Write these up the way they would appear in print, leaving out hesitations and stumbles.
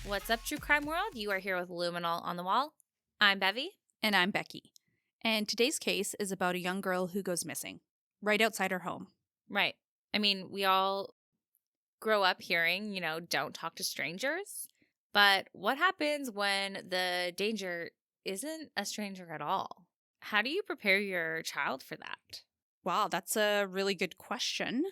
What's up, True Crime World? You are here with Luminol on the Wall. I'm Bevy. And I'm Becky. And today's case is about a young girl who goes missing right outside her home. Right. I mean, we all grow up hearing, don't talk to strangers. But what happens when the danger isn't a stranger at all? How do you prepare your child for that? Wow, that's a really good question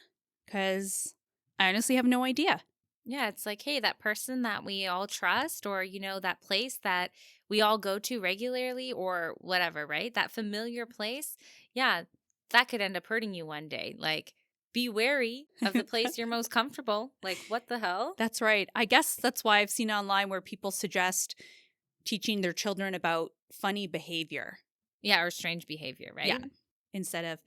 because I honestly have no idea. Yeah, it's like, hey, that person that we all trust or, that place that we all go to regularly or whatever, right? That familiar place. Yeah, that could end up hurting you one day. Like, be wary of the place you're most comfortable. Like, what the hell? That's right. I guess that's why I've seen online where people suggest teaching their children about funny behavior. Yeah, or strange behavior, right? Yeah, instead of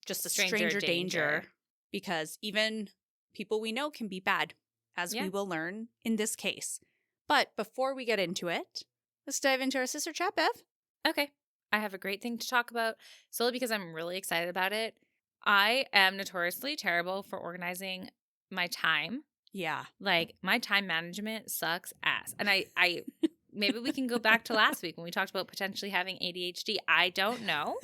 just a Stranger stranger danger. danger. Because even people we know can be bad, as Yeah. we will learn in this case. But before we get into it, let's dive into our sister chat, Bev. Okay. I have a great thing to talk about solely because I'm really excited about it. I am notoriously terrible for organizing my time. Yeah. Like, my time management sucks ass. And I maybe we can go back to last week when we talked about potentially having ADHD. I don't know.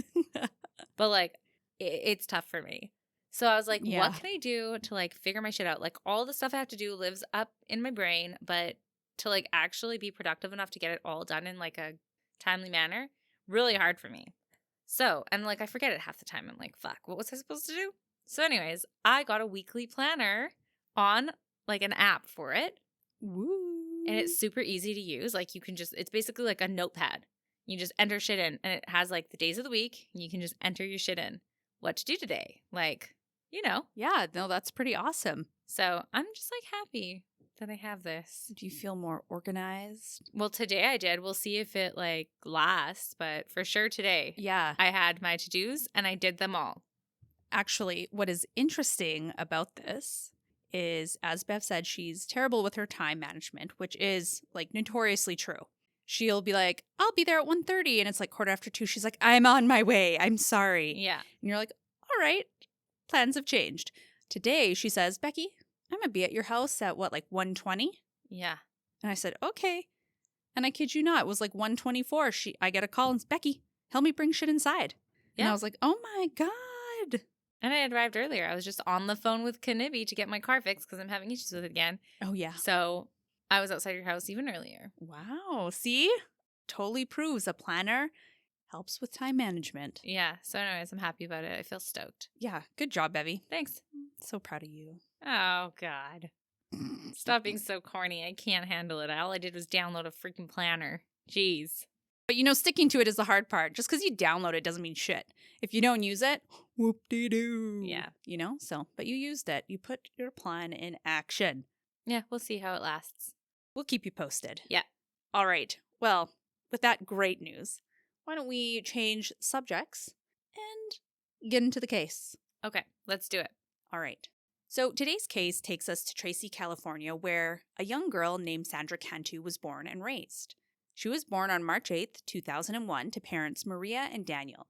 But, like, it's tough for me. So I was like, Yeah. what can I do to, like, figure my shit out? Like, all the stuff I have to do lives up in my brain, but to, like, actually be productive enough to get it all done in, like, a timely manner, really hard for me. So, and, like, I forget it half the time. I'm like, fuck, what was I supposed to do? So anyways, I got a weekly planner on, like, an app for it. Woo. And it's super easy to use. Like, you can just, it's basically like a notepad. You just enter shit in, and it has, like, the days of the week, and you can just enter your shit in. What to do today. Like, Yeah, no, that's pretty awesome. So I'm just, like, happy that I have this. Do you feel more organized? Well, today I did. We'll see if it, like, lasts, but for sure today. Yeah. I had my to-dos, and I did them all. Actually, what is interesting about this is, as Bev said, she's terrible with her time management, which is, like, notoriously true. She'll be like, I'll be there at 1:30, and it's like 2:15. She's like, I'm on my way. I'm sorry. Yeah. And you're like, all right, plans have changed. Today, she says, Becky, I'm going to be at your house at what, like 1:20? Yeah. And I said, okay. And I kid you not, it was like 1:24. I get a call and it's, Becky, help me bring shit inside. And Yeah. I was like, oh my God. And I had arrived earlier. I was just on the phone with Kanibi to get my car fixed because I'm having issues with it again. Oh, yeah. So I was outside your house even earlier. Wow. See? Totally proves a planner helps with time management. Yeah. So anyways, I'm happy about it. I feel stoked. Yeah. Good job, Bevy. Thanks. So proud of you. Oh, God. Stop being so corny. I can't handle it. All I did was download a freaking planner. Jeez. But sticking to it is the hard part. Just because you download it doesn't mean shit. If you don't use it, whoop-de-doo. Yeah. But you used it. You put your plan in action. Yeah, we'll see how it lasts. We'll keep you posted. Yeah. All right. Well, with that great news, why don't we change subjects and get into the case? Okay, let's do it. All right. So today's case takes us to Tracy, California, where a young girl named Sandra Cantu was born and raised. She was born on March 8th, 2001, to parents Maria and Daniel.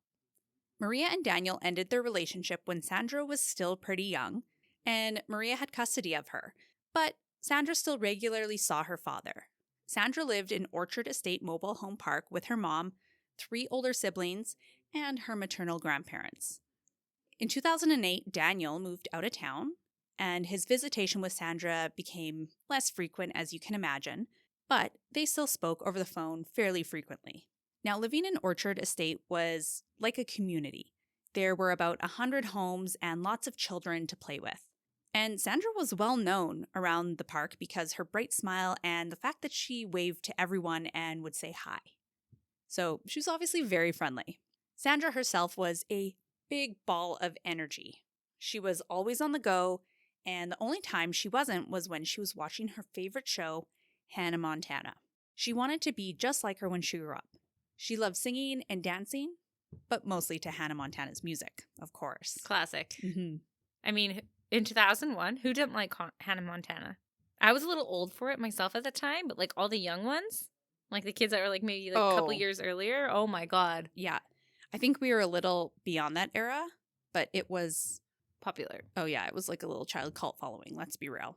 Maria and Daniel ended their relationship when Sandra was still pretty young, and Maria had custody of her. But Sandra still regularly saw her father. Sandra lived in Orchard Estate Mobile Home Park with her mom, 3 older siblings, and her maternal grandparents. In 2008, Daniel moved out of town, and his visitation with Sandra became less frequent, as you can imagine, but they still spoke over the phone fairly frequently. Now, living in Orchard Estate was like a community. There were about 100 homes and lots of children to play with. And Sandra was well known around the park because her bright smile and the fact that she waved to everyone and would say hi. So she was obviously very friendly. Sandra herself was a big ball of energy. She was always on the go, and the only time she wasn't was when she was watching her favorite show, Hannah Montana. She wanted to be just like her when she grew up. She loved singing and dancing, but mostly to Hannah Montana's music, of course. Classic. Mm-hmm. I mean, in 2001, who didn't like Hannah Montana? I was a little old for it myself at the time, but, like, all the young ones, like the kids that were, like, maybe like a couple years earlier, oh my God. Yeah. I think we were a little beyond that era, but it was popular. Oh yeah, it was like a little child cult following, let's be real.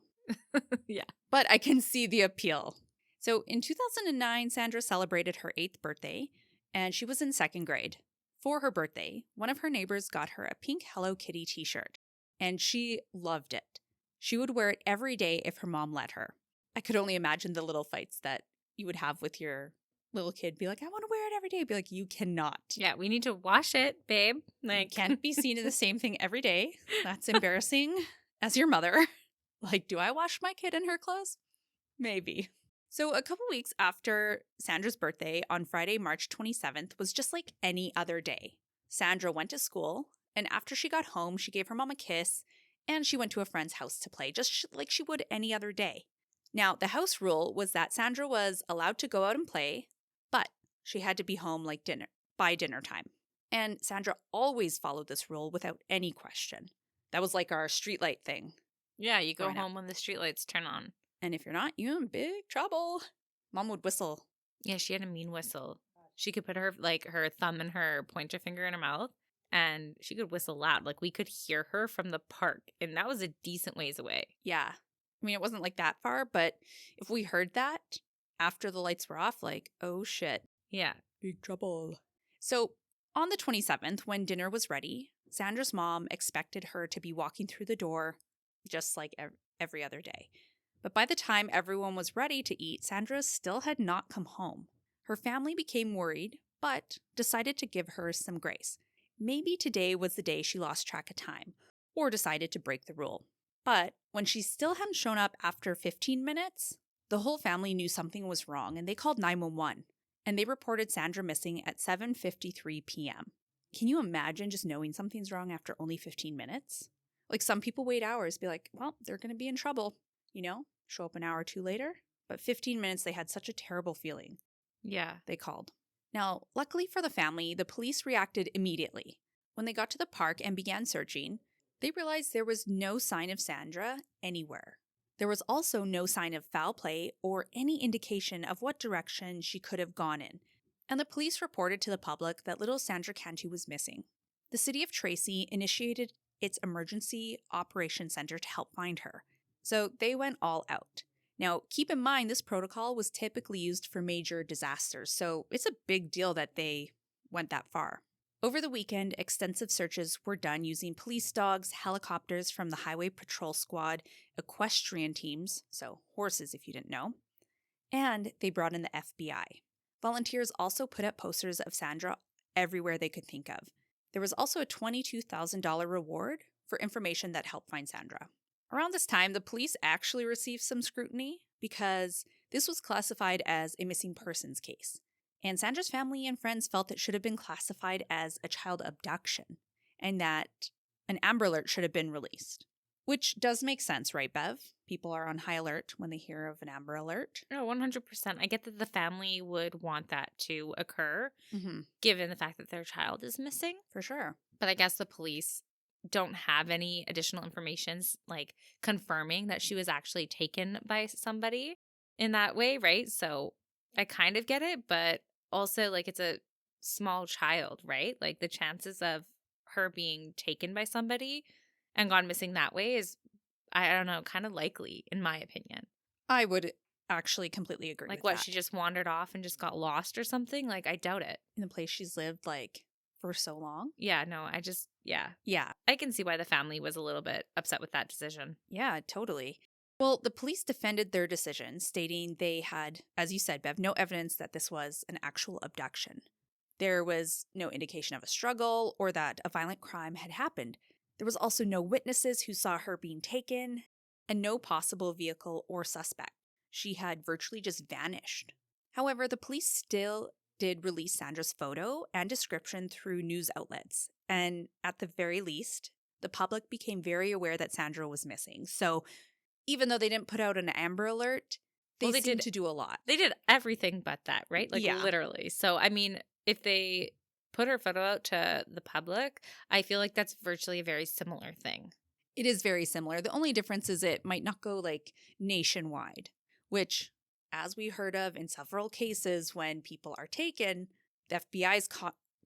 Yeah. But I can see the appeal. So in 2009, Sandra celebrated her 8th birthday, and she was in 2nd grade. For her birthday, one of her neighbors got her a pink Hello Kitty t-shirt, and she loved it. She would wear it every day if her mom let her. I could only imagine the little fights that you would have with your little kid. Be like, I want to wear it every day. Be like, you cannot. Yeah, we need to wash it, babe. You can't be seen in the same thing every day. That's embarrassing as your mother. Like, do I wash my kid in her clothes? Maybe. So a couple weeks after Sandra's birthday on Friday, March 27th was just like any other day. Sandra went to school, and after she got home, she gave her mom a kiss, and she went to a friend's house to play, just like she would any other day. Now, the house rule was that Sandra was allowed to go out and play, but she had to be home like by dinner time. And Sandra always followed this rule without any question. That was like our streetlight thing. Yeah, you go home when the streetlights turn on. And if you're not, you're in big trouble. Mom would whistle. Yeah, she had a mean whistle. She could put her thumb and her pointer finger in her mouth, and she could whistle loud. Like, we could hear her from the park, and that was a decent ways away. Yeah. I mean, it wasn't like that far, but if we heard that after the lights were off, like, oh shit. Yeah. Big trouble. So on the 27th, when dinner was ready, Sandra's mom expected her to be walking through the door just like every other day. But by the time everyone was ready to eat, Sandra still had not come home. Her family became worried, but decided to give her some grace. Maybe today was the day she lost track of time, or decided to break the rule. But when she still hadn't shown up after 15 minutes, the whole family knew something was wrong, and they called 911, and they reported Sandra missing at 7:53 p.m. Can you imagine just knowing something's wrong after only 15 minutes? Like, some people wait hours, be like, well, they're going to be in trouble. Show up an hour or two later. But 15 minutes, they had such a terrible feeling. Yeah. They called. Now, luckily for the family, the police reacted immediately. When they got to the park and began searching, they realized there was no sign of Sandra anywhere. There was also no sign of foul play or any indication of what direction she could have gone in. And the police reported to the public that little Sandra Cantu was missing. The city of Tracy initiated its emergency operations center to help find her. So they went all out. Now, keep in mind, this protocol was typically used for major disasters, so it's a big deal that they went that far. Over the weekend, extensive searches were done using police dogs, helicopters from the Highway Patrol Squad, equestrian teams, so horses if you didn't know, and they brought in the FBI. Volunteers also put up posters of Sandra everywhere they could think of. There was also a $22,000 reward for information that helped find Sandra. Around this time, the police actually received some scrutiny because this was classified as a missing persons case. And Sandra's family and friends felt it should have been classified as a child abduction and that an Amber Alert should have been released. Which does make sense, right, Bev? People are on high alert when they hear of an Amber Alert. Oh, 100%. I get that the family would want that to occur, given the fact that their child is missing. For sure. But I guess the police don't have any additional information, like confirming that she was actually taken by somebody in that way, right? So I kind of get it, but also, like, it's a small child, right? Like, the chances of her being taken by somebody and gone missing that way is, I don't know, kind of likely, in my opinion. I would actually completely agree with that. Like, what, she just wandered off and just got lost or something? Like, I doubt it. In the place she's lived, like, for so long? Yeah, no, yeah. Yeah. I can see why the family was a little bit upset with that decision. Yeah, totally. Well, the police defended their decision, stating they had, as you said, Bev, no evidence that this was an actual abduction. There was no indication of a struggle or that a violent crime had happened. There was also no witnesses who saw her being taken, and no possible vehicle or suspect. She had virtually just vanished. However, the police still did release Sandra's photo and description through news outlets, and at the very least, the public became very aware that Sandra was missing. So even though they didn't put out an Amber Alert, they seemed to do a lot. They did everything but that, right? Like, yeah. Literally. So, I mean, if they put her photo out to the public, I feel like that's virtually a very similar thing. It is very similar. The only difference is it might not go, like, nationwide, which, as we heard of in several cases when people are taken, the FBI is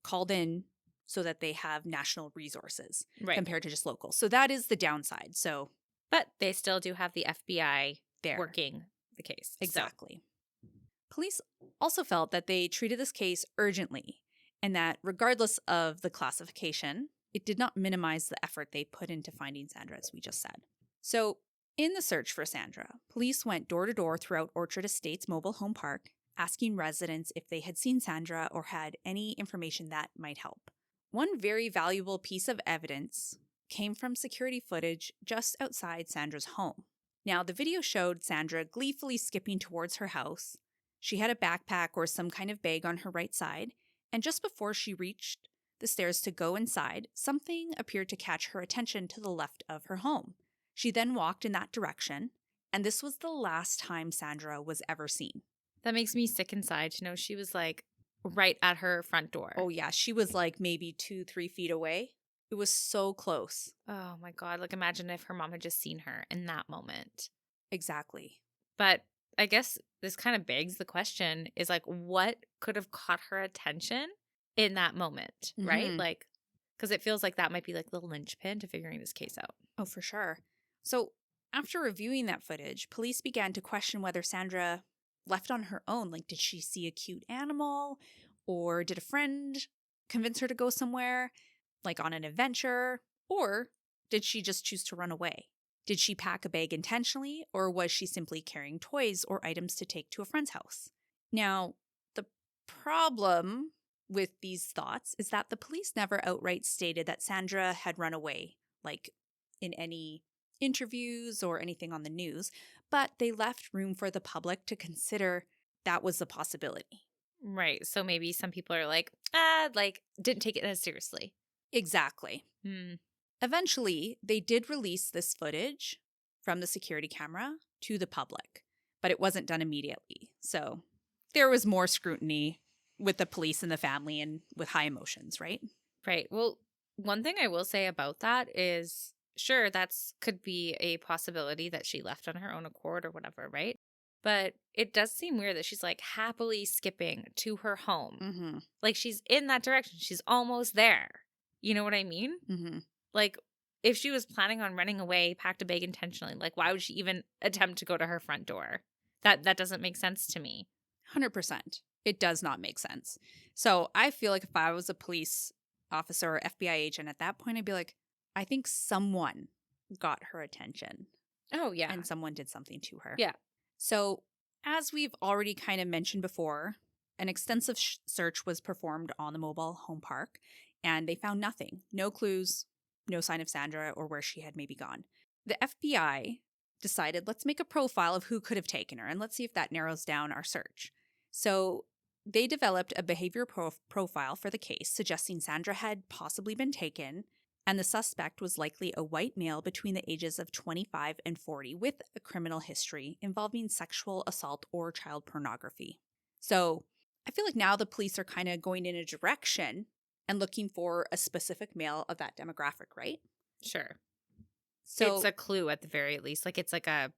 called in so that they have national resources compared to just local. So that is the downside. But they still do have the FBI there working the case. Exactly. So. Police also felt that they treated this case urgently and that regardless of the classification, it did not minimize the effort they put into finding Sandra, as we just said. So, in the search for Sandra, police went door to door throughout Orchard Estates Mobile Home Park, asking residents if they had seen Sandra or had any information that might help. One very valuable piece of evidence came from security footage just outside Sandra's home. Now, the video showed Sandra gleefully skipping towards her house. She had a backpack or some kind of bag on her right side, and just before she reached the stairs to go inside, something appeared to catch her attention to the left of her home. She then walked in that direction, and this was the last time Sandra was ever seen. That makes me sick inside to know she was like right at her front door. Oh yeah, she was like maybe 2-3 feet away. It was so close. Oh my God. Like imagine if her mom had just seen her in that moment. Exactly. But I guess this kind of begs the question is like, what could have caught her attention in that moment, right? Mhm. Like, because it feels like that might be like the linchpin to figuring this case out. Oh, for sure. So after reviewing that footage, police began to question whether Sandra left on her own. Like, did she see a cute animal? Or did a friend convince her to go somewhere, like on an adventure? Or did she just choose to run away? Did she pack a bag intentionally, or was she simply carrying toys or items to take to a friend's house? Now, the problem with these thoughts is that the police never outright stated that Sandra had run away, like in any interviews or anything on the news, but they left room for the public to consider that was a possibility. Right. So maybe some people are like, didn't take it as seriously. Exactly. Hmm. Eventually, they did release this footage from the security camera to the public, but it wasn't done immediately. So there was more scrutiny with the police and the family and with high emotions, right? Right. Well, one thing I will say about that is sure, could be a possibility that she left on her own accord or whatever, right? But it does seem weird that she's like happily skipping to her home. Mm-hmm. Like she's in that direction. She's almost there. You know what I mean? Mm-hmm. Like if she was planning on running away, packed a bag intentionally, like why would she even attempt to go to her front door? That doesn't make sense to me. 100%. It does not make sense. So I feel like if I was a police officer or FBI agent at that point, I'd be like, I think someone got her attention. Oh, yeah. And someone did something to her. Yeah. So as we've already kind of mentioned before, an extensive search was performed on the mobile home park, and they found nothing. No clues, no sign of Sandra or where she had maybe gone. The FBI decided, let's make a profile of who could have taken her, and let's see if that narrows down our search. So they developed a behavior profile for the case, suggesting Sandra had possibly been taken, and the suspect was likely a white male between the ages of 25 and 40 with a criminal history involving sexual assault or child pornography. So I feel like now the police are kind of going in a direction and looking for a specific male of that demographic, right? Sure. So it's a clue at the very least. Like it's like a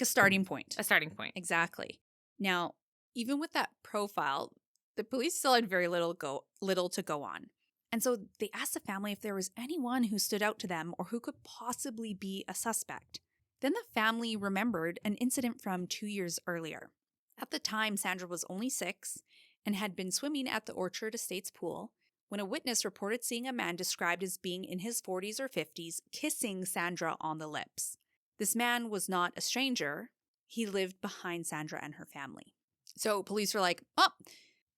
starting point. A starting point. Exactly. Now, even with that profile, the police still had very little to go on. And so they asked the family if there was anyone who stood out to them or who could possibly be a suspect. Then the family remembered an incident from 2 years earlier. At the time, Sandra was only 6 and had been swimming at the Orchard Estates pool when a witness reported seeing a man described as being in his 40s or 50s kissing Sandra on the lips. This man was not a stranger. He lived behind Sandra and her family. So police were like, oh,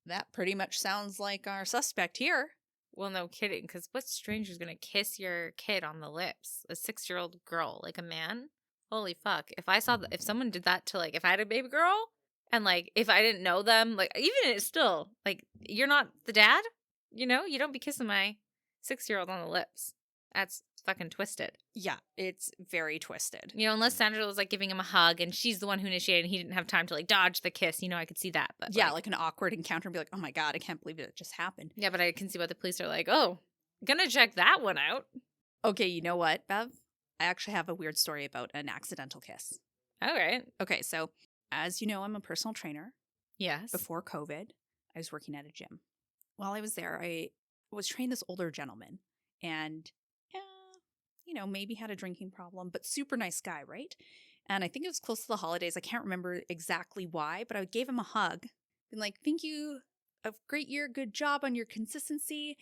that pretty much sounds like our suspect here. Well, no kidding, because what stranger's going to kiss your kid on the lips? A 6-year-old girl, like a man? Holy fuck. If someone did that to, like, if I had a baby girl, and, like, if I didn't know them, like, even it's still, like, you're not the dad? You know? You don't be kissing my 6-year-old on the lips. That's fucking twisted. Yeah, it's very twisted. You know, unless Sandra was, like, giving him a hug, and she's the one who initiated, and he didn't have time to, like, dodge the kiss. You know, I could see that. But yeah, like an awkward encounter and be like, oh my God, I can't believe it just happened. Yeah, but I can see why the police are like, oh, gonna check that one out. Okay, you know what, Bev? I actually have a weird story about an accidental kiss. All right. Okay, so as you know, I'm a personal trainer. Yes. Before COVID, I was working at a gym. While I was there, I was training this older gentleman and, maybe had a drinking problem, but super nice guy, right? And I think it was close to the holidays. I can't remember exactly why, but I gave him a hug. Been like, thank you. A great year. Good job on your consistency.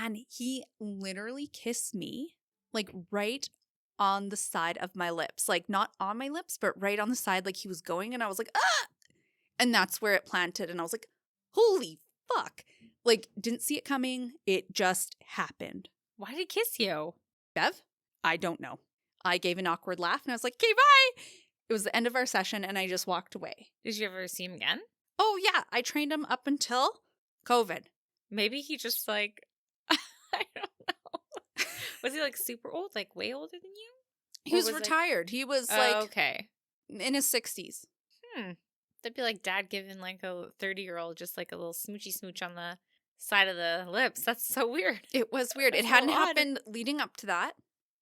And he literally kissed me like right on the side of my lips. Like not on my lips, but right on the side like he was going. And I was like, ah! And that's where it planted. And I was like, holy fuck. Like, didn't see it coming. It just happened. Why did he kiss you? Bev? I don't know. I gave an awkward laugh and I was like, okay, bye. It was the end of our session and I just walked away. Did you ever see him again? Oh, yeah. I trained him up until COVID. Maybe he just like, I don't know. Was he like super old? Like way older than you? He was retired. He was like okay. in his 60s. That'd be like dad giving like a 30-year-old just like a little smoochy smooch on the side of the lips. That's so weird. It was weird. It hadn't happened leading up to that.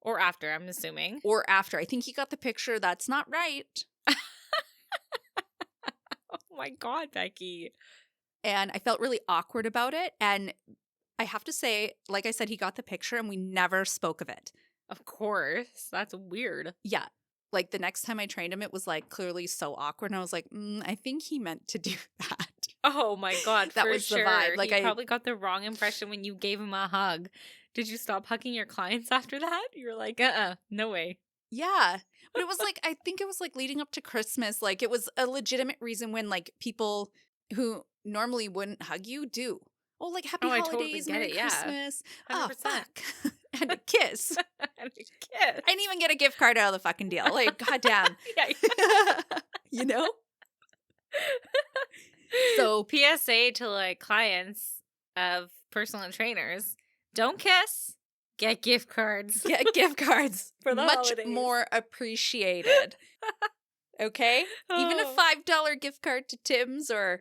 Or after, I'm assuming. Or after. I think he got the picture. That's not right. Oh my God, Becky. And I felt really awkward about it. And I have to say, like I said, he got the picture and we never spoke of it. Of course. That's weird. Yeah. Like the next time I trained him, it was like clearly so awkward. And I was like, I think he meant to do that. Oh my God, that for was sure. The vibe. Like he probably got the wrong impression when you gave him a hug. Did you stop hugging your clients after that? You were like, no way. Yeah. But it was like, I think it was like leading up to Christmas. Like it was a legitimate reason when like people who normally wouldn't hug you do. Oh, like happy holidays, totally Merry Christmas. 100%. Oh, fuck. And a kiss. And a kiss. I didn't even get a gift card out of the fucking deal. Like, goddamn. You know? So PSA to like clients of personal trainers, don't kiss, get gift cards. Get gift cards. For the much holidays. More appreciated. Okay? Even a $5 gift card to Tim's or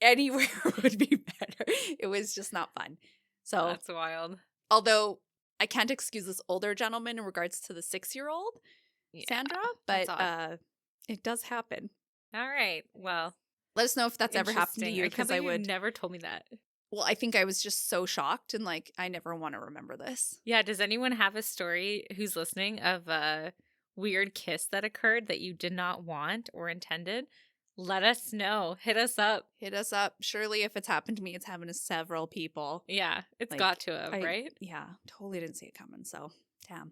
anywhere would be better. It was just not fun. So that's wild. Although I can't excuse this older gentleman in regards to the 6-year-old, Sandra, but it does happen. All right. Well, let us know if that's ever happened to you, because I would. You never told me that. Well, I think I was just so shocked and like, I never want to remember this. Yeah. Does anyone have a story who's listening of a weird kiss that occurred that you did not want or intended? Let us know. Hit us up. Hit us up. Surely if it's happened to me, it's happened to several people. Yeah. It's got to have, right? Yeah. Totally didn't see it coming. So, damn.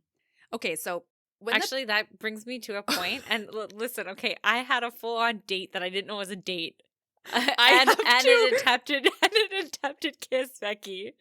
Okay. So, actually, that brings me to a point. And listen, okay, I had a full-on date that I didn't know was a date. And an attempted kiss, Becky.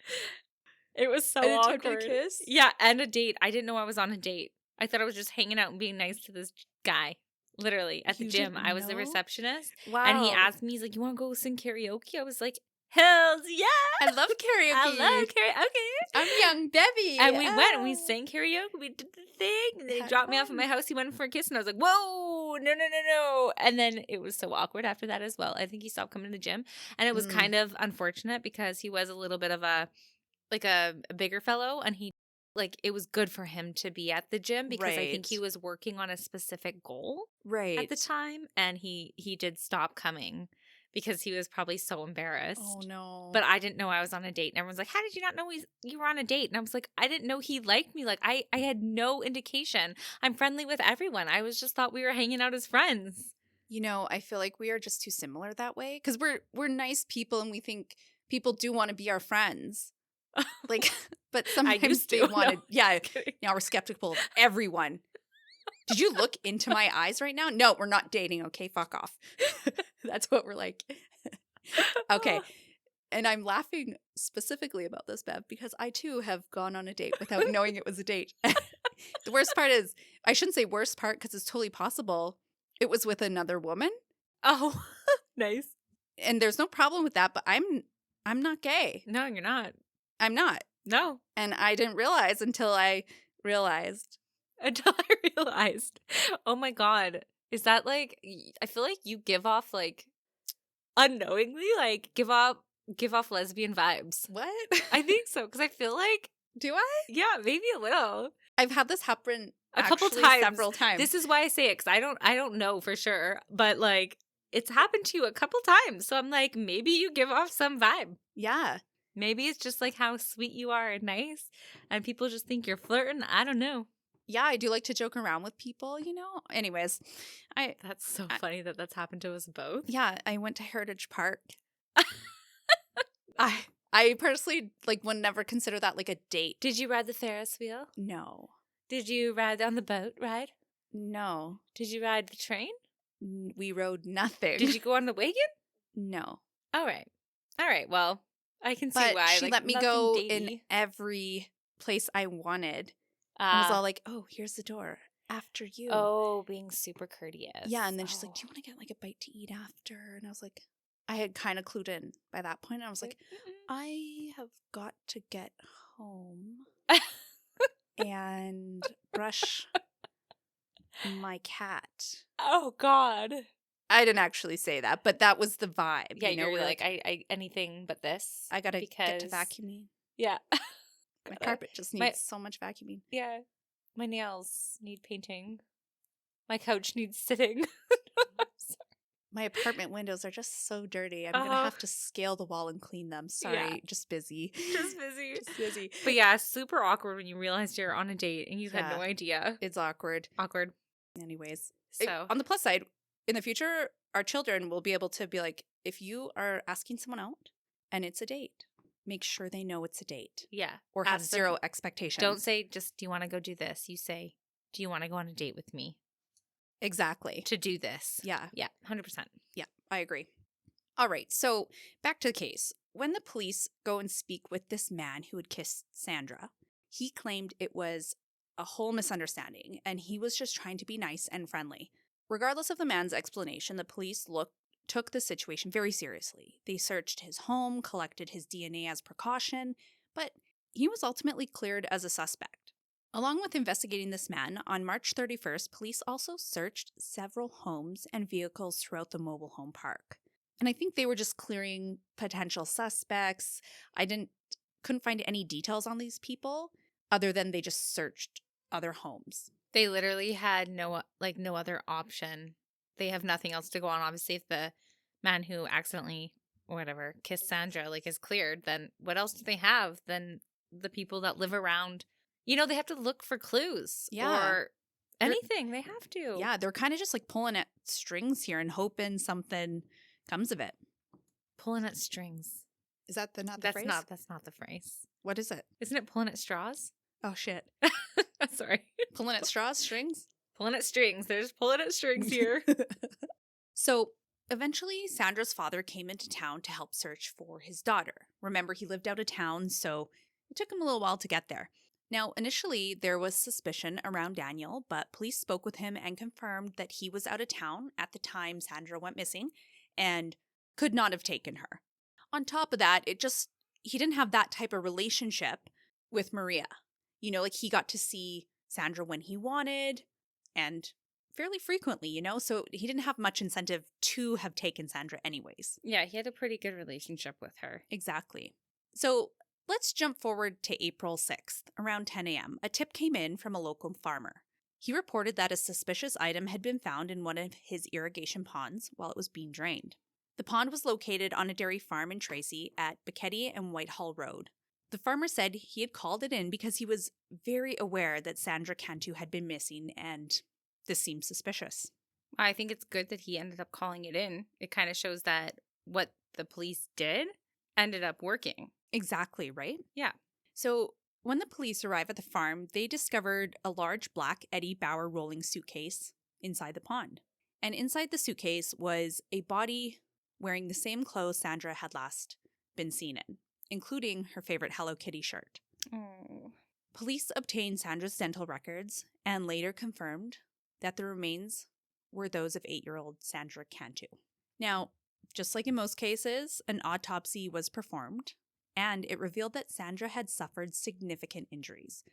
It was so awkward. Attempted kiss? Yeah, and a date. I didn't know I was on a date. I thought I was just hanging out and being nice to this guy. Literally, at the gym. I was the receptionist. Wow. And he asked me, he's like, you want to go sing karaoke? I was like, hells yeah. I love karaoke. I love karaoke. I'm young Bevy. And we went and we sang karaoke. We did the thing. And they dropped me off at my house. He went for a kiss. And I was like, whoa, no. And then it was so awkward after that as well. I think he stopped coming to the gym. And it was kind of unfortunate because he was a little bit of a bigger fellow. And it was good for him to be at the gym because I think he was working on a specific goal at the time. And he did stop coming because he was probably so embarrassed. Oh, no. But I didn't know I was on a date. And everyone's like, how did you not know you were on a date? And I was like, I didn't know he liked me. Like, I had no indication. I'm friendly with everyone. I just thought we were hanging out as friends. You know, I feel like we are just too similar that way. Because we're nice people and we think people do want to be our friends. Like, but sometimes they want to. Yeah, now we're skeptical of everyone. Did you look into my eyes right now? No, we're not dating. Okay, fuck off. That's what we're like. Okay. And I'm laughing specifically about this, Bev, because I too have gone on a date without knowing it was a date. The worst part is, I shouldn't say worst part because it's totally possible. It was with another woman. Oh, nice. And there's no problem with that, but I'm not gay. No, you're not. I'm not. No. And I didn't realize until I realized. Oh my God. Is that like, I feel like you give off like unknowingly, like give off lesbian vibes. What? I think so. Cause I feel like. Do I? Yeah, maybe a little. I've had this happen a couple times. Several times. This is why I say it. Cause I don't know for sure, but like it's happened to you a couple times. So I'm like, maybe you give off some vibe. Yeah. Maybe it's just like how sweet you are and nice, and people just think you're flirting. I don't know. Yeah, I do like to joke around with people, you know? Anyways, That's so funny that that's happened to us both. yeah, I went to Heritage Park. I personally, like, would never consider that, like, a date. Did you ride the Ferris wheel? No. Did you ride on the boat ride? No. Did you ride the train? We rode nothing. Did you go on the wagon? No. All right. Well, I can see But why. she like, let me nothing go datey. in every place I wanted. I was all like, oh, here's the door. After you. Oh, being super courteous. Yeah, and then she's like, do you want to get, like, a bite to eat after? And I was like, I had kind of clued in by that point. I was like, I have got to get home and brush my cat. Oh, God. I didn't actually say that, but that was the vibe. Yeah, you know, you're like, I anything but this. I gotta get to because- vacuuming. Yeah. My carpet just needs so much vacuuming. Yeah. My nails need painting. My couch needs sitting. My apartment windows are just so dirty. I'm gonna have to scale the wall and clean them. Sorry, just busy. Just busy. Just busy. But yeah, super awkward when you realize you're on a date and you've had no idea. It's awkward. Awkward. Anyways. So on the plus side, in the future, our children will be able to be like, if you are asking someone out and it's a date, make sure they know it's a date. Yeah. Or have zero expectations. Don't say just, do you want to go do this? You say, do you want to go on a date with me? Exactly. To do this. Yeah. Yeah. 100%. Yeah, I agree. All right. So back to the case. When the police go and speak with this man who had kissed Sandra, he claimed it was a whole misunderstanding and he was just trying to be nice and friendly. Regardless of the man's explanation, the police took the situation very seriously. They searched his home, collected his DNA as precaution, but he was ultimately cleared as a suspect. Along with investigating this man, on March 31st, police also searched several homes and vehicles throughout the mobile home park. And I think they were just clearing potential suspects. Couldn't find any details on these people other than they just searched other homes. They literally had no other option. They have nothing else to go on. Obviously, if the man who accidentally or whatever kissed Sandra is cleared, then what else do they have than the people that live around? You know, they have to look for clues or anything. They have to. Yeah, they're kind of just like pulling at strings here and hoping something comes of it. Pulling at strings. Is that not the phrase? That's not the phrase. What is it? Isn't it pulling at straws? Oh, shit. Sorry. Pulling at straws, strings? Pulling at strings. There's pulling at strings here. So eventually, Sandra's father came into town to help search for his daughter. Remember, he lived out of town, so it took him a little while to get there. Now, initially, there was suspicion around Daniel, but police spoke with him and confirmed that he was out of town at the time Sandra went missing and could not have taken her. On top of that, he didn't have that type of relationship with Maria. You know, like he got to see Sandra when he wanted and fairly frequently, you know, so he didn't have much incentive to have taken Sandra anyways. Yeah, he had a pretty good relationship with her. Exactly. So let's jump forward to April 6th. Around 10 a.m., a tip came in from a local farmer. He reported that a suspicious item had been found in one of his irrigation ponds while it was being drained. The pond was located on a dairy farm in Tracy at Becky and Whitehall Road. The farmer said he had called it in because he was very aware that Sandra Cantu had been missing and this seemed suspicious. I think it's good that he ended up calling it in. It kind of shows that what the police did ended up working. Exactly, right? Yeah. So when the police arrived at the farm, they discovered a large black Eddie Bauer rolling suitcase inside the pond. And inside the suitcase was a body wearing the same clothes Sandra had last been seen in, including her favorite Hello Kitty shirt. Oh. Police obtained Sandra's dental records and later confirmed that the remains were those of 8-year-old Sandra Cantu. Now, just like in most cases, an autopsy was performed, and it revealed that Sandra had suffered significant injuries.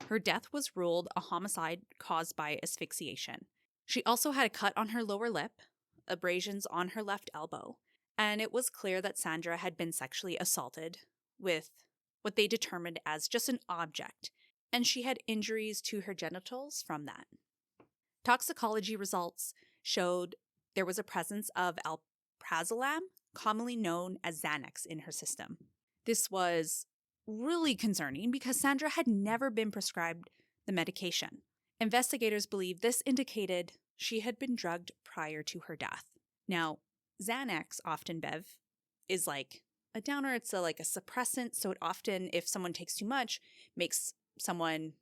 Her death was ruled a homicide caused by asphyxiation. She also had a cut on her lower lip, abrasions on her left elbow, and it was clear that Sandra had been sexually assaulted with what they determined as just an object, and she had injuries to her genitals from that. Toxicology results showed there was a presence of alprazolam, commonly known as Xanax, in her system. This was really concerning because Sandra had never been prescribed the medication. Investigators believe this indicated she had been drugged prior to her death. Now, Xanax often, Bev, is like a downer. It's like a suppressant. So it often, if someone takes too much, makes someone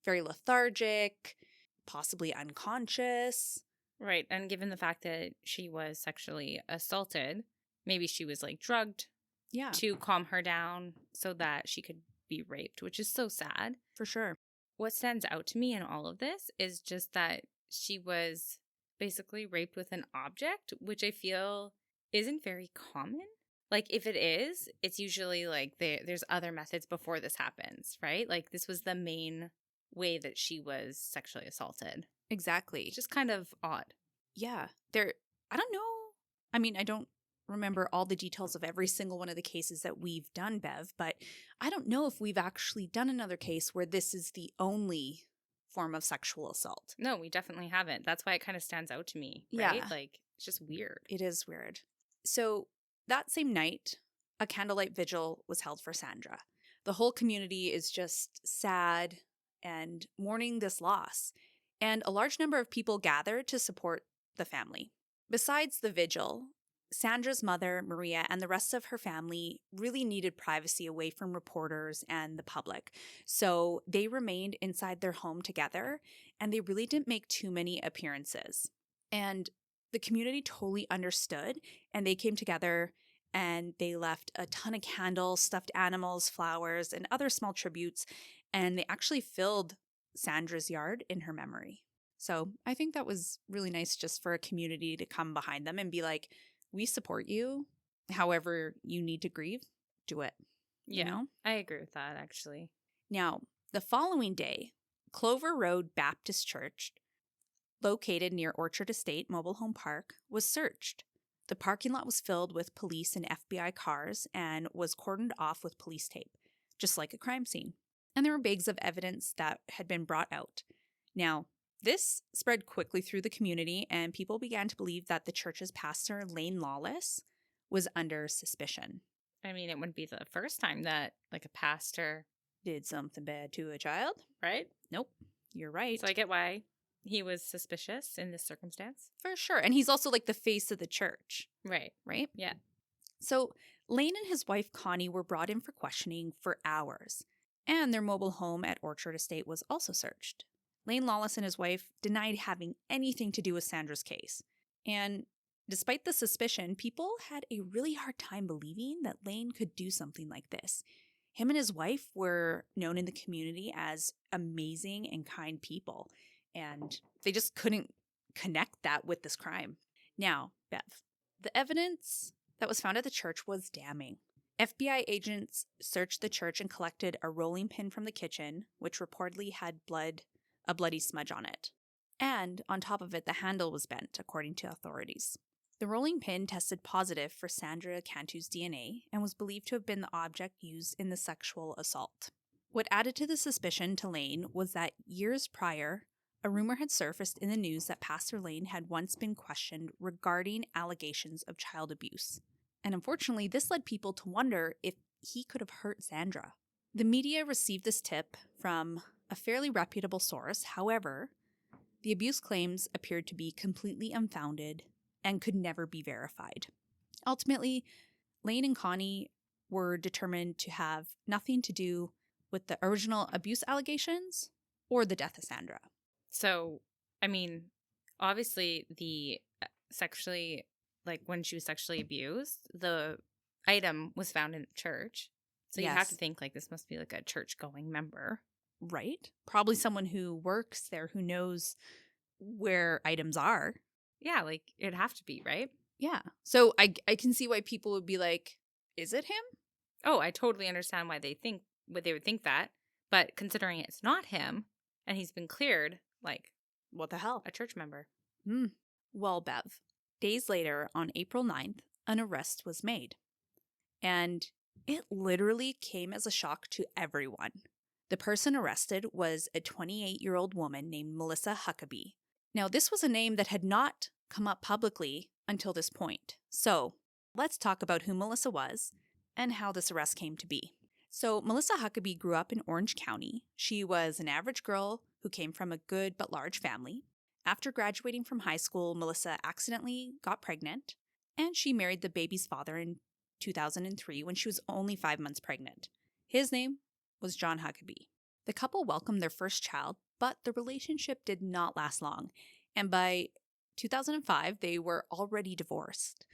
very lethargic, possibly unconscious. Right. And given the fact that she was sexually assaulted, maybe she was like drugged Yeah, to calm her down so that she could be raped, which is so sad. for sure. What stands out to me in all of this is just that she was basically raped with an object, which I feel isn't very common. Like, if it is, it's usually like there's other methods before this happens, right? Like, this was the main way that she was sexually assaulted. Exactly. It's just kind of odd. Yeah. I don't know. I mean, I don't remember all the details of every single one of the cases that we've done, Bev, but I don't know if we've actually done another case where this is the only form of sexual assault. No, we definitely haven't. That's why it kind of stands out to me, Yeah. right? Like, it's just weird. It is weird. So that same night, a candlelight vigil was held for Sandra. The whole community is just sad and mourning this loss, and a large number of people gathered to support the family. Besides the vigil, Sandra's mother, Maria, and the rest of her family really needed privacy away from reporters and the public. So they remained inside their home together, and they really didn't make too many appearances. And the community totally understood, and they came together and they left a ton of candles, stuffed animals, flowers, and other small tributes, and they actually filled Sandra's yard in her memory. So I think that was really nice just for a community to come behind them and be like, we support you. However you need to grieve, do it. Yeah, You know? I agree with that, actually. Now, the following day, Clover Road Baptist Church, located near Orchard Estate Mobile Home Park, was searched. The parking lot was filled with police and FBI cars and was cordoned off with police tape, just like a crime scene. And there were bags of evidence that had been brought out. Now, this spread quickly through the community, and people began to believe that the church's pastor, Lane Lawless, was under suspicion. I mean, it wouldn't be the first time that, like, a pastor, Did something bad to a child? right? Nope, you're right. So I get why he was suspicious in this circumstance. For sure. And he's also like the face of the church, Right. right? Yeah. So Lane and his wife Connie were brought in for questioning for hours, and their mobile home at Orchard Estate was also searched. Lane Lawless and his wife denied having anything to do with Sandra's case. And despite the suspicion, people had a really hard time believing that Lane could do something like this. Him and his wife were known in the community as amazing and kind people, and they just couldn't connect that with this crime. Now, Bev, the evidence that was found at the church was damning. FBI agents searched the church and collected a rolling pin from the kitchen, which reportedly had a bloody smudge on it. And on top of it, the handle was bent, according to authorities. The rolling pin tested positive for Sandra Cantu's DNA and was believed to have been the object used in the sexual assault. What added to the suspicion to Lane was that years prior, a rumor had surfaced in the news that Pastor Lane had once been questioned regarding allegations of child abuse. And unfortunately, this led people to wonder if he could have hurt Sandra. The media received this tip from a fairly reputable source. However, the abuse claims appeared to be completely unfounded and could never be verified. Ultimately, Lane and Connie were determined to have nothing to do with the original abuse allegations or the death of Sandra. So, I mean, obviously the sexually, like when she was sexually abused, the item was found in the church. So you have Yes. to think like this must be like a church going member. Right? Probably someone who works there who knows where items are. Yeah, like it'd have to be, right? Yeah. So I can see why people would be like, is it him? Oh, I totally understand why they would think that. But considering it's not him and he's been cleared, like, What the hell? a church member. Well, Bev, days later, on April 9th, an arrest was made. And it literally came as a shock to everyone. The person arrested was a 28-year-old woman named Melissa Huckabee. Now, this was a name that had not come up publicly until this point. So, let's talk about who Melissa was and how this arrest came to be. So, Melissa Huckabee grew up in Orange County. She was an average girl who came from a good but large family. After graduating from high school, Melissa accidentally got pregnant, and she married the baby's father in 2003 when she was only 5 months pregnant. His name was John Huckabee. The couple welcomed their first child, but the relationship did not last long, and by 2005, they were already divorced.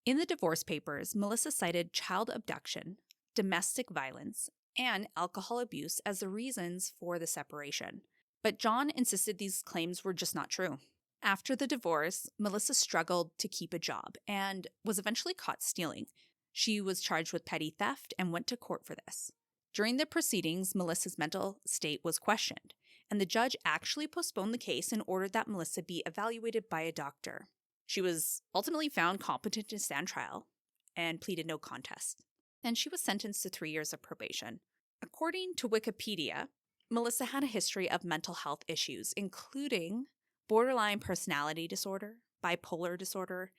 In the divorce papers, Melissa cited child abduction, domestic violence, and alcohol abuse as the reasons for the separation. But John insisted these claims were just not true. After the divorce, Melissa struggled to keep a job and was eventually caught stealing. She was charged with petty theft and went to court for this. During the proceedings, Melissa's mental state was questioned, and the judge actually postponed the case and ordered that Melissa be evaluated by a doctor. She was ultimately found competent to stand trial and pleaded no contest, and she was sentenced to 3 years of probation. According to Wikipedia, Melissa had a history of mental health issues, including borderline personality disorder, bipolar disorder,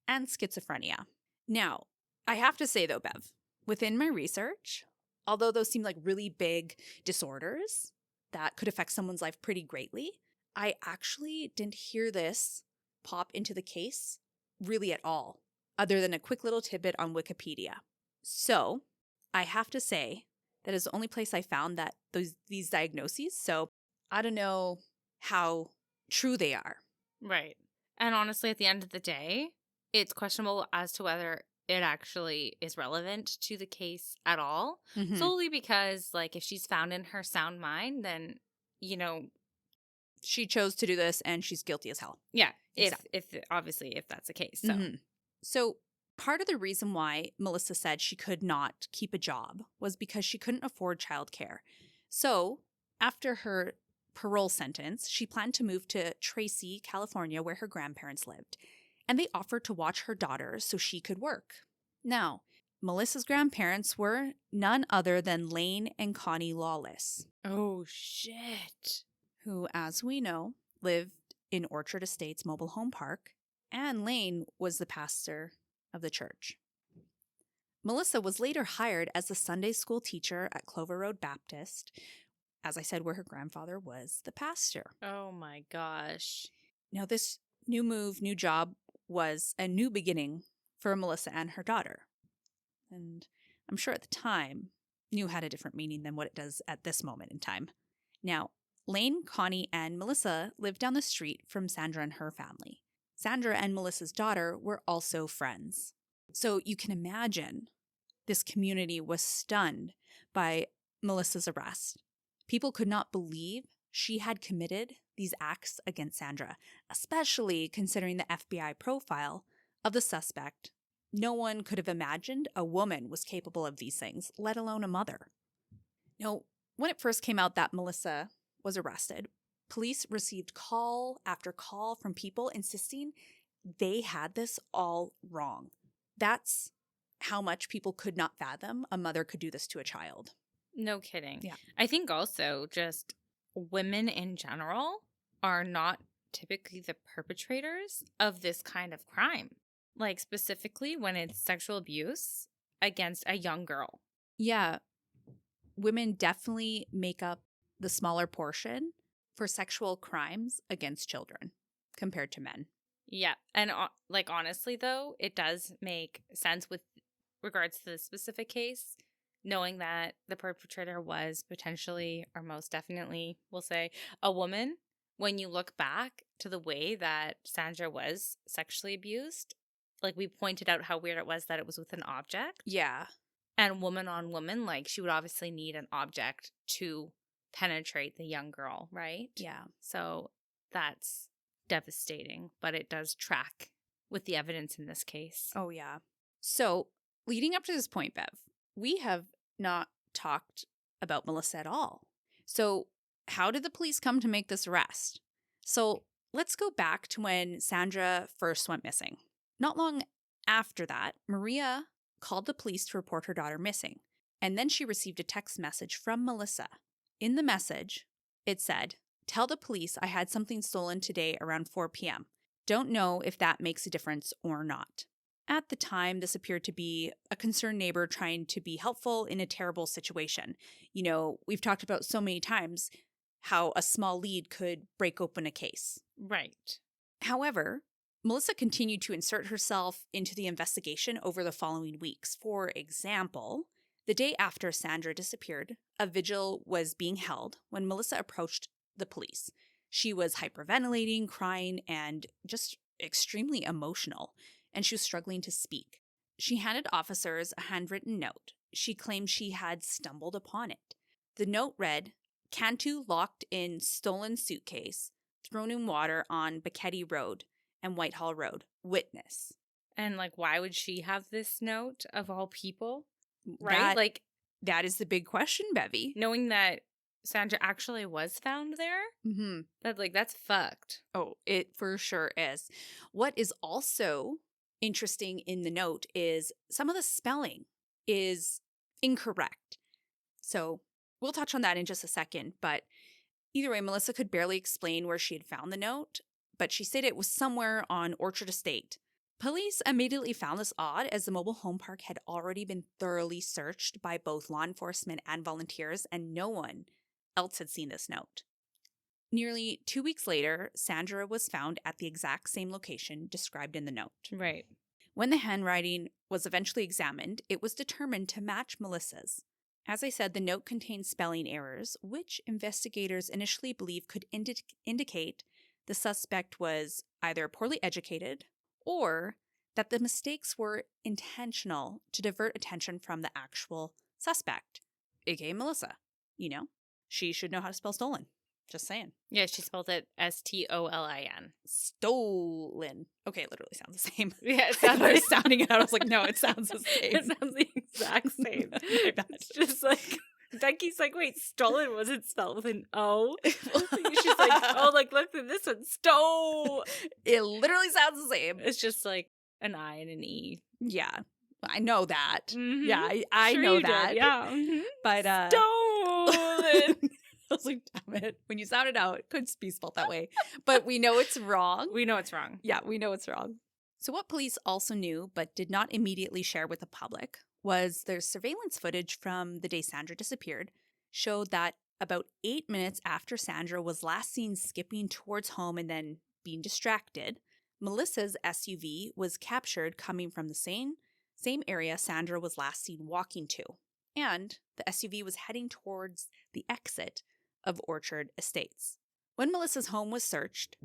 and schizophrenia. Now, I have to say though, Bev, within my research, although those seem like really big disorders that could affect someone's life pretty greatly, I actually didn't hear this pop into the case really at all, other than a quick little tidbit on Wikipedia. So I have to say that is the only place I found that these diagnoses. So I don't know how true they are. Right. And honestly, at the end of the day, it's questionable as to whether it actually is relevant to the case at all. Mm-hmm. Solely because, like, if she's found in her sound mind, then, you know, she chose to do this and she's guilty as hell. Yeah. Exactly. If that's the case. So. Mm-hmm. So part of the reason why Melissa said she could not keep a job was because she couldn't afford childcare. So after her parole sentence, she planned to move to Tracy, California, where her grandparents lived, and they offered to watch her daughter so she could work. Now, Melissa's grandparents were none other than Lane and Connie Lawless. Oh, shit. Who, as we know, lived in Orchard Estates Mobile Home Park, and Lane was the pastor of the church. Melissa was later hired as a Sunday school teacher at Clover Road Baptist, as I said, where her grandfather was the pastor. Oh my gosh. Now, this new move, new job was a new beginning for Melissa and her daughter. And I'm sure at the time, new had a different meaning than what it does at this moment in time. Now, Lane, Connie, and Melissa lived down the street from Sandra and her family. Sandra and Melissa's daughter were also friends. So you can imagine this community was stunned by Melissa's arrest. People could not believe she had committed these acts against Sandra, especially considering the FBI profile of the suspect. No one could have imagined a woman was capable of these things, let alone a mother. Now, when it first came out that Melissa was arrested, police received call after call from people insisting they had this all wrong. That's how much people could not fathom a mother could do this to a child. No kidding. Yeah. I think also just women in general are not typically the perpetrators of this kind of crime. Like specifically when it's sexual abuse against a young girl. Yeah. Women definitely make up the smaller portion for sexual crimes against children compared to men. Yeah. And like honestly though, it does make sense with regards to the specific case, knowing that the perpetrator was potentially or most definitely, we'll say, a woman. When you look back to the way that Sandra was sexually abused, like we pointed out how weird it was that it was with an object. Yeah. And woman on woman, like she would obviously need an object to penetrate the young girl, right? Yeah. So that's devastating, but it does track with the evidence in this case. Oh, yeah. So leading up to this point, Bev, we have not talked about Melissa at all. So how did the police come to make this arrest? So let's go back to when Sandra first went missing. Not long after that, Maria called the police to report her daughter missing, and then she received a text message from Melissa. In the message, it said, "Tell the police I had something stolen today around 4 p.m. Don't know if that makes a difference or not." At the time, this appeared to be a concerned neighbor trying to be helpful in a terrible situation. You know, we've talked about so many times how a small lead could break open a case. Right. However, Melissa continued to insert herself into the investigation over the following weeks. For example, the day after Sandra disappeared, a vigil was being held when Melissa approached the police. She was hyperventilating, crying, and just extremely emotional, and she was struggling to speak. She handed officers a handwritten note. She claimed she had stumbled upon it. The note read, "Cantu locked in stolen suitcase, thrown in water on Beckety Road and Whitehall Road. Witness." And, like, why would she have this note of all people? Right? That is the big question, Bevy. Knowing that Sandra actually was found there, Mm-hmm. that's fucked. Oh, it for sure is. What is also interesting in the note is some of the spelling is incorrect. So we'll touch on that in just a second. But either way, Melissa could barely explain where she had found the note, but she said it was somewhere on Orchard Estate. Police immediately found this odd, as the mobile home park had already been thoroughly searched by both law enforcement and volunteers, and no one else had seen this note. Nearly 2 weeks later, Sandra was found at the exact same location described in the note. Right. When the handwriting was eventually examined, it was determined to match Melissa's. As I said, the note contained spelling errors, which investigators initially believed could indicate the suspect was either poorly educated or that the mistakes were intentional to divert attention from the actual suspect, aka Melissa. You know, she should know how to spell stolen. Just saying. Yeah, she spelled it STOLIN. Stolen. Okay, it literally sounds the same. Yeah, it I sounds was sounding it out. I was like, no, it sounds the same. It sounds the exact same. My bad. It's just like, Becky's like, wait, stolen wasn't spelled with an O? She's like, oh, like, look at this one, stow. It literally sounds the same. It's just like an I and an E. Yeah, I know that. Mhm. Yeah, I Sure know you did, that. yeah. Mhm. But Stolen. I was like, damn it. When you sound it out, it could be spelled that way. But we know it's wrong. We know it's wrong. Yeah, we know it's wrong. So what police also knew but did not immediately share with the public was their surveillance footage from the day Sandra disappeared showed that about 8 minutes after Sandra was last seen skipping towards home and then being distracted, Melissa's SUV was captured coming from the same area Sandra was last seen walking to. And the SUV was heading towards the exit of Orchard Estates. When Melissa's home was searched,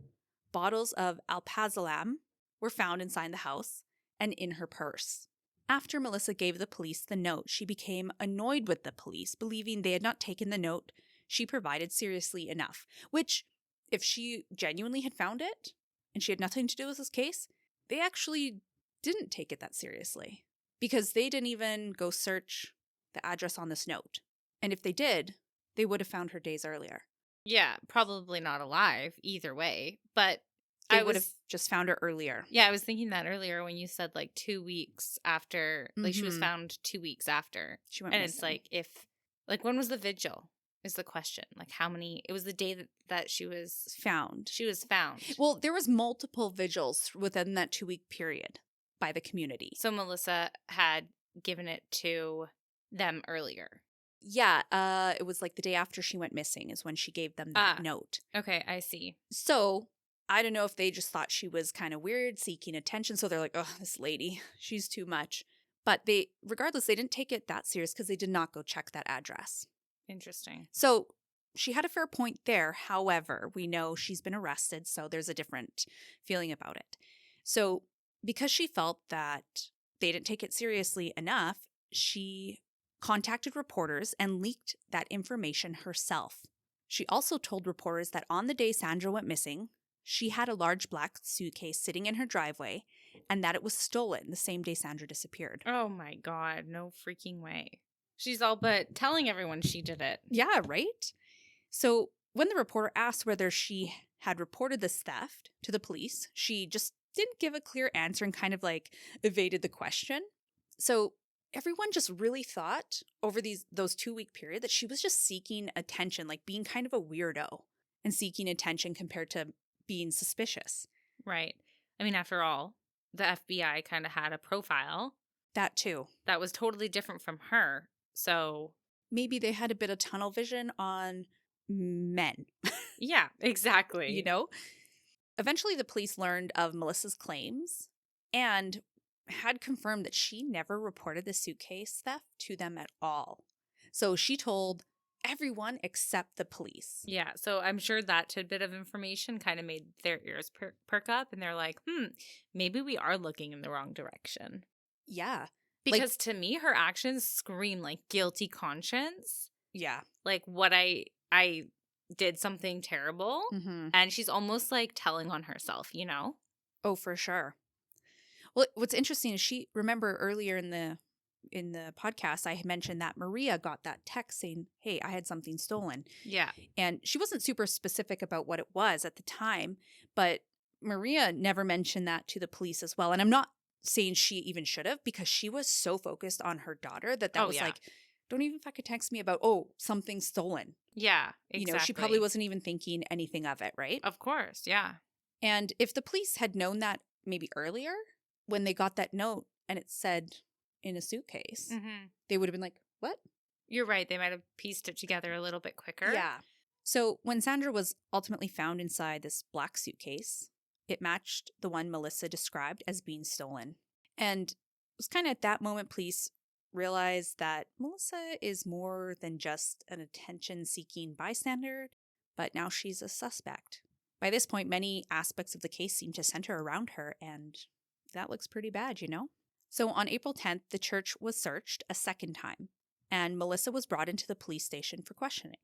bottles of alprazolam were found inside the house and in her purse. After Melissa gave the police the note, she became annoyed with the police, believing they had not taken the note she provided seriously enough, which, if she genuinely had found it and she had nothing to do with this case, they actually didn't take it that seriously because they didn't even go search the address on this note. And if they did, they would have found her days earlier. Yeah, probably not alive either way, but They would have just found her earlier. Yeah, I was thinking that earlier when you said like 2 weeks after, like she was Mhm. found 2 weeks after. She went And missing. it's like, when was the vigil is the question. Like how many, it was the day that she was found. found. Well, there was multiple vigils within that 2-week period by the community. So Melissa had given it to them earlier. Yeah, it was like the day after she went missing is when she gave them that note. Okay, I see. So I don't know if they just thought she was kind of weird, seeking attention. So they're like, oh, this lady, she's too much. But regardless, they didn't take it that serious because they did not go check that address. Interesting. So she had a fair point there. However, we know she's been arrested, so there's a different feeling about it. So because she felt that they didn't take it seriously enough, she contacted reporters and leaked that information herself. She also told reporters that on the day Sandra went missing, she had a large black suitcase sitting in her driveway and that it was stolen the same day Sandra disappeared. Oh my God, no freaking way. She's all but telling everyone she did it. Yeah, right? So when the reporter asked whether she had reported this theft to the police, she just didn't give a clear answer and kind of like evaded the question. So everyone just really thought over those 2-week period that she was just seeking attention, like being kind of a weirdo and seeking attention compared to being suspicious. Right. I mean, after all, the FBI kind of had a profile. That too. That was totally different from her. So maybe they had a bit of tunnel vision on men, Yeah, exactly. you know? Eventually, the police learned of Melissa's claims and had confirmed that she never reported the suitcase theft to them at all. So she told everyone except the police. Yeah, so I'm sure that tidbit of information kind of made their ears perk up, and they're like, maybe we are looking in the wrong direction. Yeah. Because to me, her actions scream like guilty conscience. Yeah. Like what I did something terrible, Mm-hmm. and she's almost like telling on herself, you know? Oh, for sure. Well, what's interesting is remember earlier in the podcast, I had mentioned that Maria got that text saying, "Hey, I had something stolen." Yeah. And she wasn't super specific about what it was at the time, but Maria never mentioned that to the police as well. And I'm not saying she even should have, because she was so focused on her daughter that Oh, was yeah. like, don't even fucking text me about, something stolen. Yeah, exactly. You know, she probably wasn't even thinking anything of it, right? Of course, yeah. And if the police had known that maybe earlier, when they got that note and it said in a suitcase, they would have been like, what? You're right. They might have pieced it together a little bit quicker. Yeah. So when Sandra was ultimately found inside this black suitcase, it matched the one Melissa described as being stolen. And it was kind of at that moment police realized that Melissa is more than just an attention-seeking bystander, but now she's a suspect. By this point, many aspects of the case seem to center around her, and that looks pretty bad, you know? So on April 10th, the church was searched a second time, and Melissa was brought into the police station for questioning.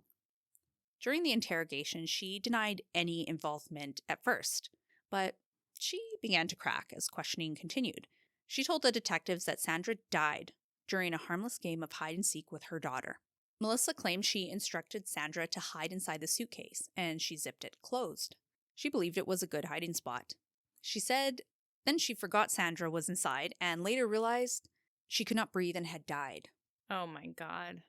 During the interrogation, she denied any involvement at first, but she began to crack as questioning continued. She told the detectives that Sandra died during a harmless game of hide-and-seek with her daughter. Melissa claimed she instructed Sandra to hide inside the suitcase, and she zipped it closed. She believed it was a good hiding spot. She said then she forgot Sandra was inside and later realized she could not breathe and had died. Oh my God.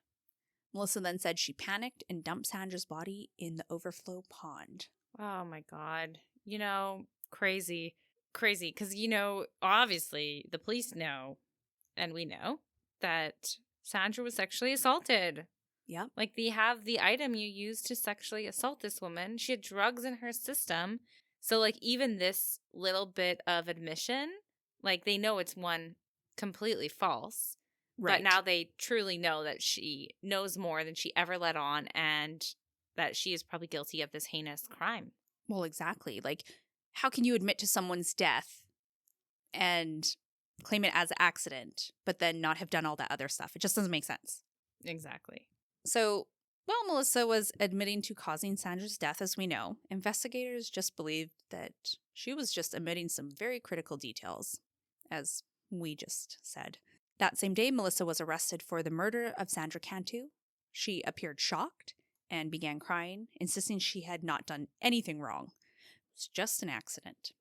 Melissa then said she panicked and dumped Sandra's body in the overflow pond. Oh my God. You know, crazy. Crazy. Because, you know, obviously the police know, and we know, that Sandra was sexually assaulted. Yep. Like, they have the item you used to sexually assault this woman. She had drugs in her system. So, like, even this little bit of admission, like, they know it's one completely false. Right. But now they truly know that she knows more than she ever let on, and that she is probably guilty of this heinous crime. Well, exactly. Like, how can you admit to someone's death and claim it as an accident, but then not have done all that other stuff? It just doesn't make sense. Exactly. So, while Melissa was admitting to causing Sandra's death, as we know, investigators just believed that she was just omitting some very critical details, as we just said. That same day, Melissa was arrested for the murder of Sandra Cantu. She appeared shocked and began crying, insisting she had not done anything wrong. It was just an accident.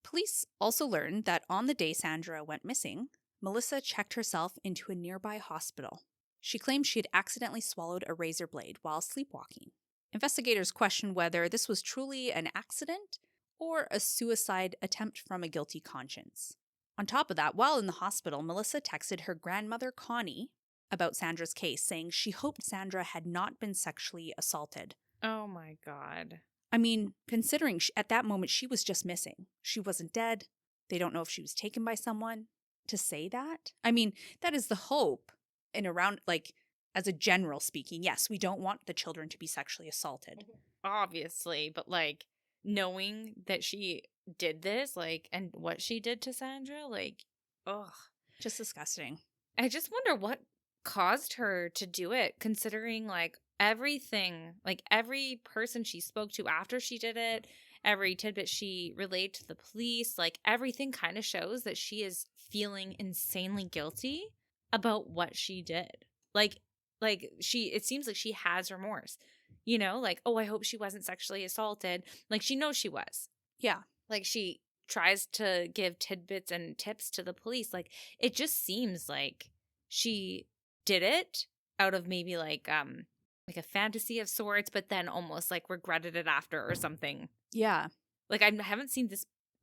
Police also learned that on the day Sandra went missing, Melissa checked herself into a nearby hospital. She claimed she had accidentally swallowed a razor blade while sleepwalking. Investigators questioned whether this was truly an accident or a suicide attempt from a guilty conscience. On top of that, while in the hospital, Melissa texted her grandmother, Connie, about Sandra's case, saying she hoped Sandra had not been sexually assaulted. Oh my God. I mean, considering at that moment she was just missing. She wasn't dead. They don't know if she was taken by someone. To say that? I mean, that is the hope. And around, like, as a general speaking, yes, we don't want the children to be sexually assaulted. Obviously, but like knowing that she did this, like, and what she did to Sandra, like, ugh. Just disgusting. I just wonder what caused her to do it, considering like everything, like every person she spoke to after she did it, every tidbit she relayed to the police, like everything kind of shows that she is feeling insanely guilty about what she did. Like it seems like she has remorse, you know, like, oh, I hope she wasn't sexually assaulted. Like, she knows she was. Yeah. Like, she tries to give tidbits and tips to the police. Like, it just seems like she did it out of maybe like a fantasy of sorts, but then almost like regretted it after or something. Yeah. Like, I haven't seen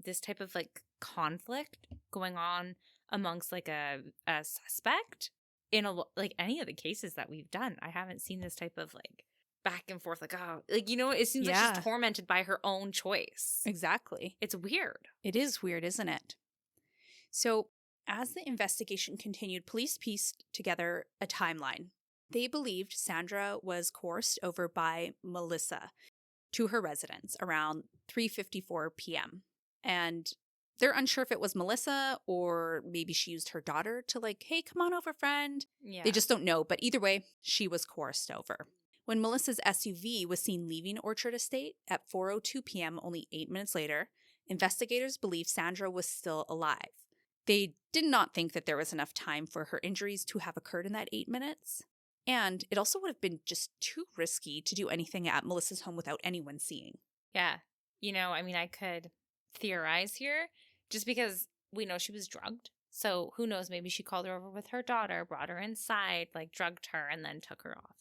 this type of like conflict going on amongst like a suspect in like any of the cases that we've done. I haven't seen this type of like back and forth. Like, oh, like, it seems like Yeah. she's tormented by her own choice. Exactly. It's weird. It is weird, isn't it? So, as the investigation continued, police pieced together a timeline. They believed Sandra was coerced over by Melissa to her residence around 3:54 p.m. And they're unsure if it was Melissa or maybe she used her daughter to like, hey, come on over, friend. Yeah. They just don't know. But either way, she was coerced over. When Melissa's SUV was seen leaving Orchard Estate at 4:02 p.m., only 8 minutes later, investigators believe Sandra was still alive. They did not think that there was enough time for her injuries to have occurred in that 8 minutes. And it also would have been just too risky to do anything at Melissa's home without anyone seeing. Yeah. I could theorize here just because we know she was drugged. So who knows? Maybe she called her over with her daughter, brought her inside, like drugged her, and then took her off,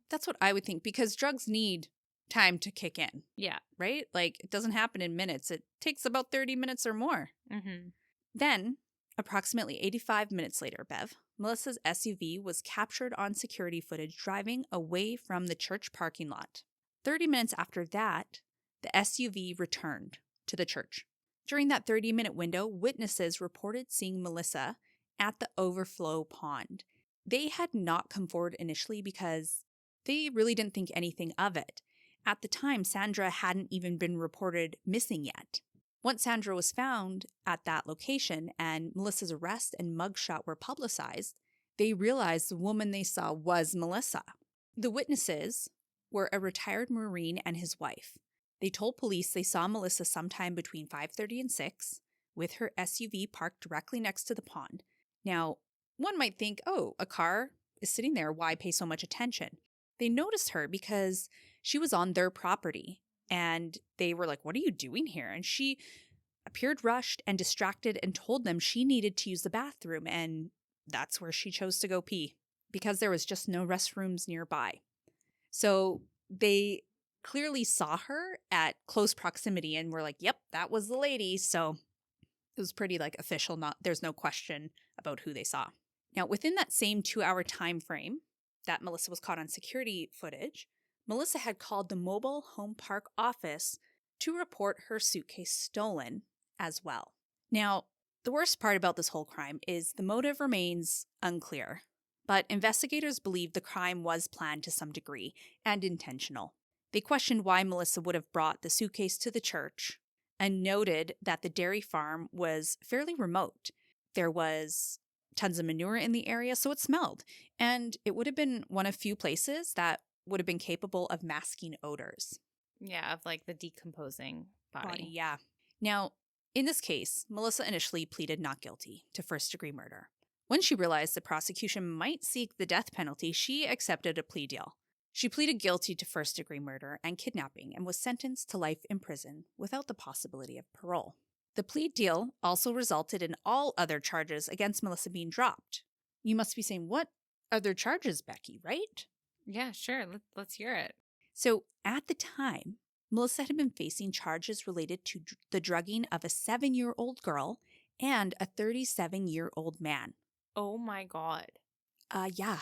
That's what I would think, because drugs need time to kick in. Yeah. Right? Like, it doesn't happen in minutes. It takes about 30 minutes or more. Mm-hmm. Then, approximately 85 minutes later, Bev, Melissa's SUV was captured on security footage driving away from the church parking lot. 30 minutes after that, the SUV returned to the church. During that 30-minute window, witnesses reported seeing Melissa at the overflow pond. They had not come forward initially because they really didn't think anything of it. At the time, Sandra hadn't even been reported missing yet. Once Sandra was found at that location and Melissa's arrest and mugshot were publicized, they realized the woman they saw was Melissa. The witnesses were a retired Marine and his wife. They told police they saw Melissa sometime between 5:30 and 6 with her SUV parked directly next to the pond. Now, one might think, oh, a car is sitting there. Why pay so much attention? They noticed her because she was on their property. And they were like, what are you doing here? And she appeared rushed and distracted and told them she needed to use the bathroom. And that's where she chose to go pee because there was just no restrooms nearby. So they clearly saw her at close proximity and were like, yep, that was the lady. So it was pretty like official. There's no question about who they saw. Now, within that same 2-hour time frame that Melissa was caught on security footage, Melissa had called the mobile home park office to report her suitcase stolen as well. Now, the worst part about this whole crime is the motive remains unclear, but investigators believe the crime was planned to some degree and intentional. They questioned why Melissa would have brought the suitcase to the church and noted that the dairy farm was fairly remote. There was tons of manure in the area, so it smelled, and it would have been one of few places that would have been capable of masking odors. Yeah, of like the decomposing body. Yeah. Now, in this case, Melissa initially pleaded not guilty to first-degree murder. When she realized the prosecution might seek the death penalty, she accepted a plea deal. She pleaded guilty to first-degree murder and kidnapping and was sentenced to life in prison without the possibility of parole. The plea deal also resulted in all other charges against Melissa being dropped. You must be saying, what other charges, Becky, right? Yeah, sure. Let's hear it. So at the time, Melissa had been facing charges related to the drugging of a 7-year-old girl and a 37-year-old man. Oh my God. Yeah.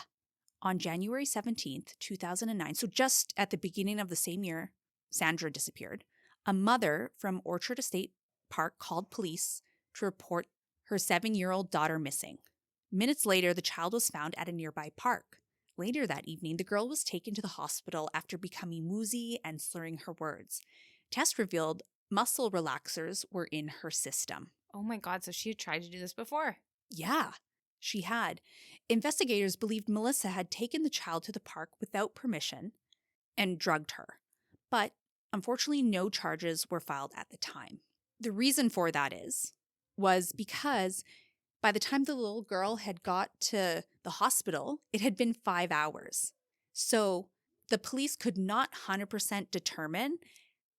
On January 17th, 2009, so just at the beginning of the same year, Sandra disappeared. A mother from Orchard Estate Park called police to report her 7-year-old daughter missing. Minutes later, the child was found at a nearby park. Later that evening, the girl was taken to the hospital after becoming woozy and slurring her words. Tests revealed muscle relaxers were in her system. Oh my God, so she had tried to do this before? Yeah, she had. Investigators believed Melissa had taken the child to the park without permission and drugged her. But unfortunately, no charges were filed at the time. The reason for that was because by the time the little girl had got to the hospital, it had been 5 hours. So the police could not 100% determine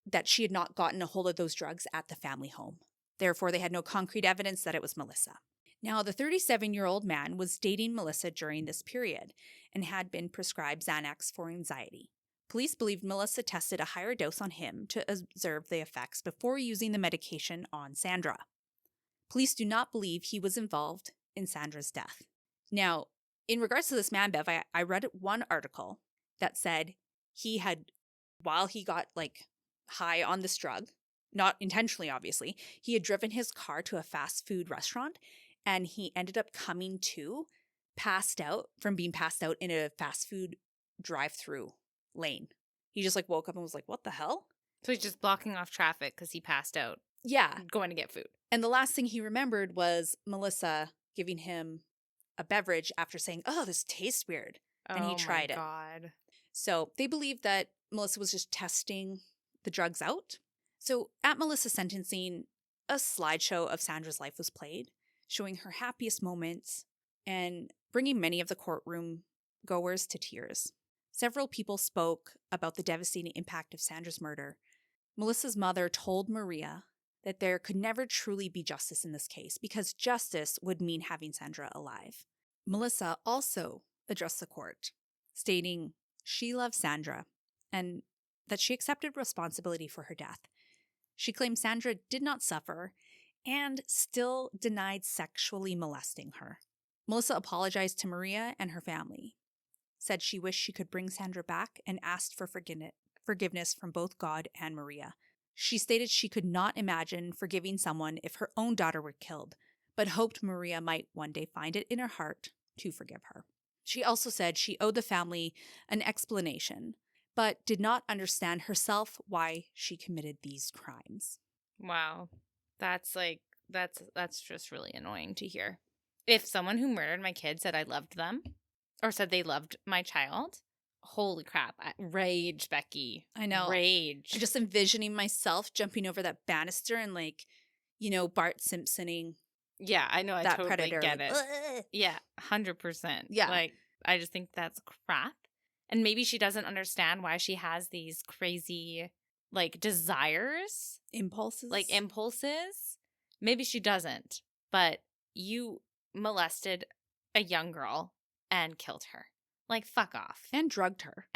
that she had not gotten a hold of those drugs at the family home. Therefore, they had no concrete evidence that it was Melissa. Now, the 37-year-old man was dating Melissa during this period and had been prescribed Xanax for anxiety. Police believed Melissa tested a higher dose on him to observe the effects before using the medication on Sandra. Police do not believe he was involved in Sandra's death. Now, in regards to this man, Bev, I read one article that said while he got like high on this drug, not intentionally, obviously, he had driven his car to a fast food restaurant, and he ended up coming to passed out in a fast food drive-through lane. He just like woke up and was like, what the hell? So he's just blocking off traffic because he passed out. Yeah. Going to get food. And the last thing he remembered was Melissa giving him a beverage after saying, oh, this tastes weird. And he tried it. Oh my God. So they believe that Melissa was just testing the drugs out. So at Melissa's sentencing, a slideshow of Sandra's life was played, showing her happiest moments and bringing many of the courtroom goers to tears. Several people spoke about the devastating impact of Sandra's murder. Melissa's mother told Maria that there could never truly be justice in this case because justice would mean having Sandra alive. Melissa also addressed the court, stating she loved Sandra and that she accepted responsibility for her death. She claimed Sandra did not suffer and still denied sexually molesting her. Melissa apologized to Maria and her family, said she wished she could bring Sandra back, and asked for forgiveness from both God and Maria. She stated she could not imagine forgiving someone if her own daughter were killed, but hoped Maria might one day find it in her heart to forgive her. She also said she owed the family an explanation, but did not understand herself why she committed these crimes. Wow. That's just really annoying to hear. If someone who murdered my kid said I loved them or said they loved my child, holy crap. Rage, Becky. I know. Rage. Just envisioning myself jumping over that banister and Bart Simpsoning. Yeah, I know. I that totally predator, get it. Ugh. Yeah, 100%. Yeah. I just think that's crap. And maybe she doesn't understand why she has these crazy, desires. Impulses. Maybe she doesn't. But you molested a young girl and killed her. Fuck off. And drugged her.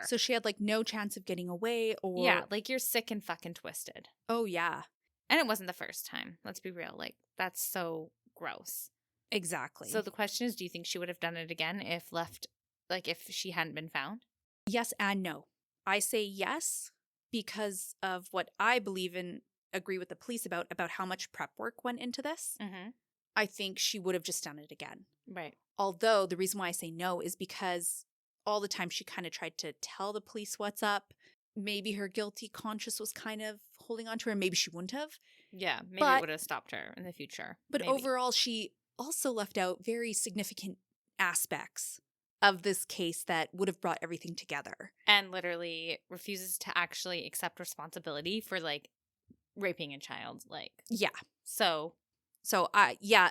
So she had, no chance of getting away or... Yeah, you're sick and fucking twisted. Oh, yeah. And it wasn't the first time. Let's be real. That's so gross. Exactly. So the question is, do you think she would have done it again if she hadn't been found? Yes and no. I say yes because of what I believe and agree with the police about how much prep work went into this. Mm-hmm. I think she would have just done it again. Right. Although the reason why I say no is because all the time she kind of tried to tell the police what's up. Maybe her guilty conscience was kind of holding on to her. Maybe she wouldn't have. Yeah, maybe it would have stopped her in the future. But maybe. Overall, she also left out very significant aspects of this case that would have brought everything together. And literally refuses to actually accept responsibility for, raping a child. Yeah. So,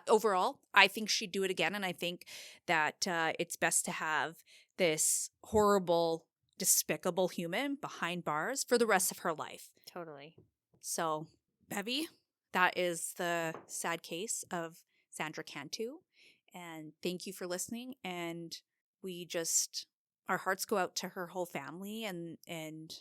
overall, I think she'd do it again. And I think that it's best to have this horrible, despicable human behind bars for the rest of her life. Totally. So, Bevy, that is the sad case of Sandra Cantu. And thank you for listening. And our hearts go out to her whole family and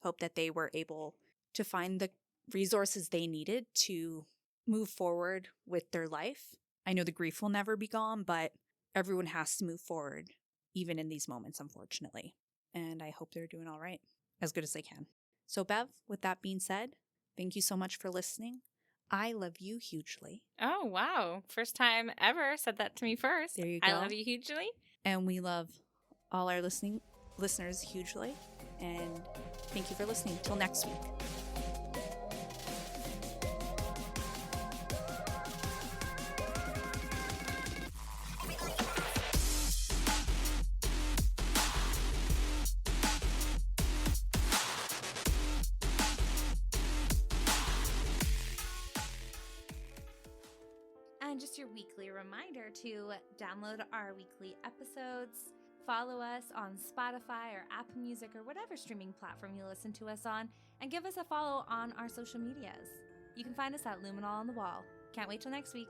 hope that they were able to find the resources they needed to move forward with their life. I know the grief will never be gone, but everyone has to move forward, even in these moments, unfortunately. And I hope they're doing all right, as good as they can. So, Bev, with that being said, thank you so much for listening. I love you hugely. Oh, wow. First time ever said that to me first. There you go. I love you hugely. And we love all our listeners hugely. And thank you for listening. Till next week. And just your weekly reminder to download our weekly episodes, follow us on Spotify or Apple Music or whatever streaming platform you listen to us on, and give us a follow on our social medias. You can find us at Luminol on the Wall. Can't wait till next week.